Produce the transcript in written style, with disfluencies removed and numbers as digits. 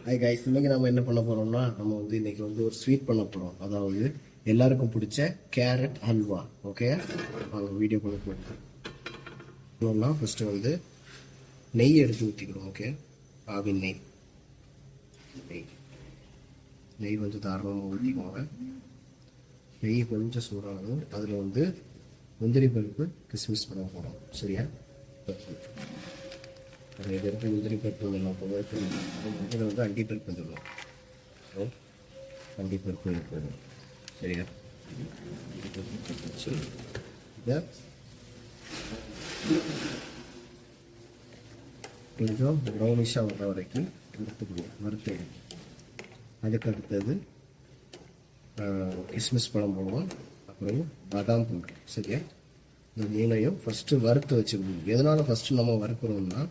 Hi guys, இன்னைக்கு நம்ம என்ன பண்ண போறோம்னா நம்ம வந்து இன்னைக்கு வந்து ஒரு ஸ்வீட் பண்ண போறோம். அதாவது எல்லாருக்கும் பிடிச்ச கேரட் ஹல்வா. ஓகே, வாங்க வீடியோ பண்ண போகிறோம்னா ஃபர்ஸ்ட் வந்து நெய் எடுத்து ஊற்றிக்கிறோம். ஓகே, ஆவின் நெய் நெய் வந்து தாராளமாக ஊற்றிக்கோங்க. நெய் கொஞ்சம் சூடானதும் அதில் வந்து முந்திரி பருப்பு கிஸ்மிஸ் பண்ண போகிறோம். சரியா? அது எதிர்ப்பு முந்திரி பருப்பு எல்லாம் போக இதில் வந்து அண்டிப்பருப்பு வந்துடும். அண்டிப்பருப்பு இருக்குது. சரியா? இதை கொஞ்சம் ப்ரௌனிஷாக வர வரைக்கும் வறுத்து அதுக்கு அடுத்தது கிஸ்மிஸ் பழம் போடுவோம். அப்புறம் பாதாம் போடுறோம். சரியா? இந்த மூணையும் ஃபஸ்ட்டு வறுத்து வச்சுக்கணும். எதனால் ஃபஸ்ட்டு நம்ம வறுக்கிறோம்னா